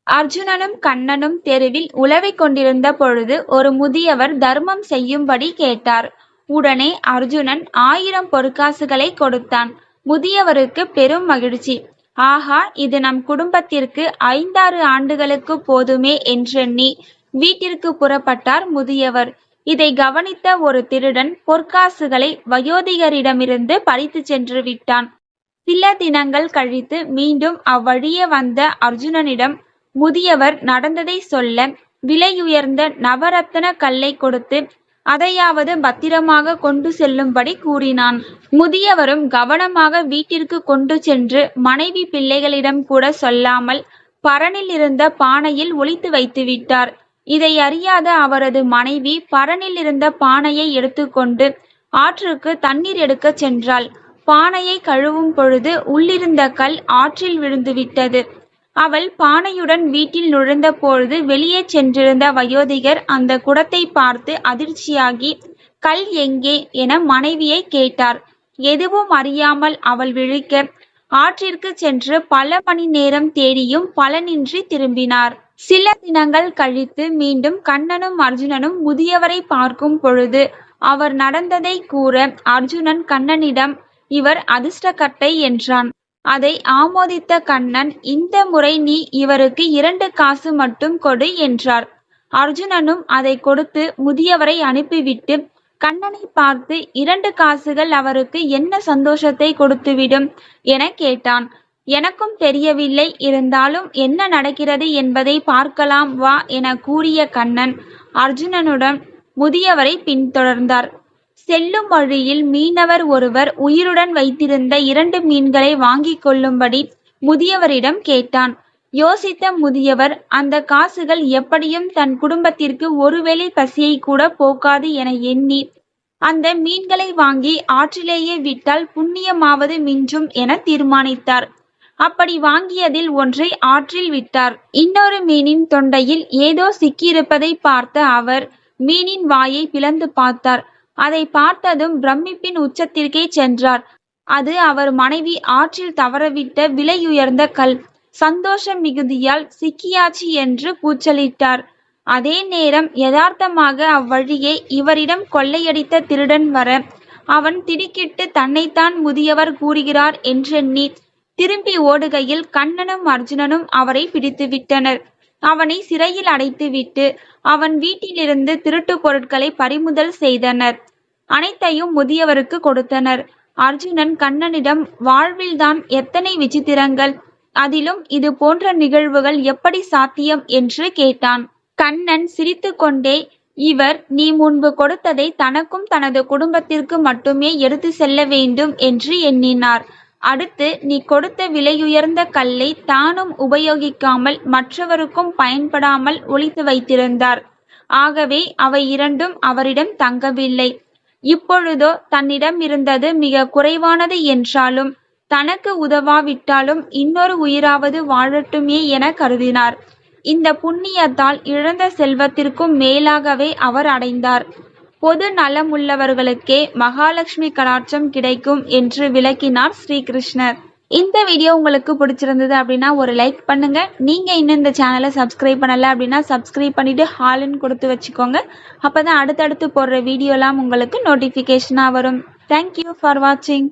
அர்ஜுனனும் கண்ணனும் தெருவில் உலவிக் கொண்டிருந்த பொழுது ஒரு முதியவர் தர்மம் செய்யும்படி கேட்டார். உடனே அர்ஜுனன் 1000 பொற்காசுகளை கொடுத்தான். முதியவருக்கு பெரும் மகிழ்ச்சி. ஆஹா, இது நம் குடும்பத்திற்கு 5-6 ஆண்டுகளுக்கு போதுமே என்றெண்ணி வீட்டிற்கு புறப்பட்டார் முதியவர். இதை கவனித்த ஒரு திருடன் பொற்காசுகளை வயோதிகரிடமிருந்து பறித்து சென்று விட்டான். சில தினங்கள் கழித்து மீண்டும் அவ்வழியே வந்த அர்ஜுனனிடம் முதியவர் நடந்ததை சொல்ல, விலையுயர்ந்த நவரத்ன கல்லை கொடுத்து அதையாவது பத்திரமாக கொண்டு செல்லும்படி கூறினான். முதியவரும் கவனமாக வீட்டிற்கு கொண்டு சென்று மனைவி பிள்ளைகளிடம் கூட சொல்லாமல் பரணில் இருந்த பானையில் ஒளித்து வைத்துவிட்டார். இதை அறியாத அவரது மனைவி பரணில் இருந்த பானையை எடுத்துக்கொண்டு ஆற்றுக்கு தண்ணீர் எடுக்கச் சென்றாள். பானையை கழுவும் பொழுது உள்ளிருந்த கல் ஆற்றில் விழுந்துவிட்டது. அவள் பானையுடன் வீட்டில் நுழைந்த பொழுது வெளியே சென்றிருந்த வயோதிகர் அந்த குடத்தை பார்த்து அதிர்ச்சியாகி, கல் எங்கே என மனைவியை கேட்டார். எதுவும் அறியாமல் அவள் விழிக்க, ஆற்றிற்கு சென்று பல மணி நேரம் தேடியும் பலனின்றி திரும்பினார். சில தினங்கள் கழித்து மீண்டும் கண்ணனும் அர்ஜுனனும் முதியவரை பார்க்கும் பொழுது அவர் நடந்ததை கூற, அர்ஜுனன் கண்ணனிடம், இவர் அதிர்ஷ்டக்கட்டை என்றான். அதை ஆமோதித்த கண்ணன், இந்த முறை நீ இவருக்கு 2 காசு மட்டும் கொடு என்றார். அர்ஜுனனும் அதை கொடுத்து முதியவரை அனுப்பிவிட்டு கண்ணனை பார்த்து, 2 காசுகள் அவருக்கு என்ன சந்தோஷத்தை கொடுத்துவிடும் என கேட்டான். எனக்கும் தெரியவில்லை, இருந்தாலும் என்ன நடக்கிறது என்பதை பார்க்கலாம் வா என கூறிய கண்ணன் அர்ஜுனனுடன் முதியவரை பின்தொடர்ந்தார். செல்லும் வழியில் மீனவர் ஒருவர் உயிருடன் வைத்திருந்த 2 மீன்களை வாங்கிக் கொள்ளும்படி முதியவரிடம் கேட்டான். யோசித்த முதியவர், அந்த காசுகள் எப்படியும் தன் குடும்பத்திற்கு ஒருவேளை பசியை கூட போக்காது என எண்ணி அந்த மீன்களை வாங்கி ஆற்றிலேயே விட்டால் புண்ணியமாவது மிஞ்சும் என தீர்மானித்தார். அப்படி வாங்கியதில் ஒன்றை ஆற்றில் விட்டார். இன்னொரு மீனின் தொண்டையில் ஏதோ சிக்கியிருப்பதை பார்த்த அவர் மீனின் வாயை பிளந்து பார்த்தார். அதை பார்த்ததும் பிரமிப்பின் உச்சத்திற்கே சென்றார். அது அவர் மனைவி ஆற்றில் தவறவிட்ட விலையுயர்ந்த கல். சந்தோஷ மிகுதியால் சிக்கியாச்சி என்று கூச்சலிட்டார். அதே நேரம் யதார்த்தமாக அவ்வழியே இவரிடம் கொள்ளையடித்த திருடன் வர, அவன் திடுக்கிட்டு தன்னைத்தான் முதியவர் கூறுகிறார் என்றெண்ணி திரும்பி ஓடுகையில் கண்ணனும் அர்ஜுனனும் அவரை பிடித்துவிட்டனர். அவனை சிறையில் அடைத்துவிட்டு அவன் வீட்டிலிருந்து திருட்டு பொருட்களை பறிமுதல் செய்தனர். அனைத்தையும் முதியவருக்கு கொடுத்தனர். அர்ஜுனன் கண்ணனிடம், வாழ்வில்தான் எத்தனை விசித்திரங்கள், அதிலும் இது போன்ற நிகழ்வுகள் எப்படி சாத்தியம் என்று கேட்டான். கண்ணன் சிரித்து கொண்டே, இவர் நீ முன்பு கொடுத்ததை தனக்கும் தனது குடும்பத்திற்கு மட்டுமே எடுத்து செல்ல வேண்டும் என்று எண்ணினார். அடுத்து நீ கொடுத்த விலையுயர்ந்த கல்லை தானும் உபயோகிக்காமல் மற்றவருக்கும் பயன்படாமல் ஒளித்து வைத்திருந்தார். ஆகவே அவை 2ம் அவரிடம் தங்கவில்லை. இப்பொழுதோ தன்னிடம் இருந்தது மிக குறைவானது என்றாலும் தனக்கு உதவாவிட்டாலும் இன்னொரு உயிராவது வாழட்டுமே என கருதினார். இந்த புண்ணியத்தால் இழந்த செல்வத்திற்கும் மேலாகவே அவர் அடைந்தார். பொது நலமுள்ளவர்களுக்கே மகாலட்சுமி கடாட்சம் கிடைக்கும் என்று விளக்கினார் ஸ்ரீகிருஷ்ணர். இந்த வீடியோ உங்களுக்கு பிடிச்சிருந்தது அப்படின்னா ஒரு லைக் பண்ணுங்க. நீங்க இன்னும் இந்த சேனலை சப்ஸ்கிரைப் பண்ணல அப்படின்னா சப்ஸ்கிரைப் பண்ணிட்டு ஹால்னு கொடுத்து வச்சுக்கோங்க. அப்பதான் அடுத்தடுத்து போடுற வீடியோலாம் உங்களுக்கு நோட்டிஃபிகேஷனா வரும். தேங்க்யூ ஃபார் வாட்சிங்.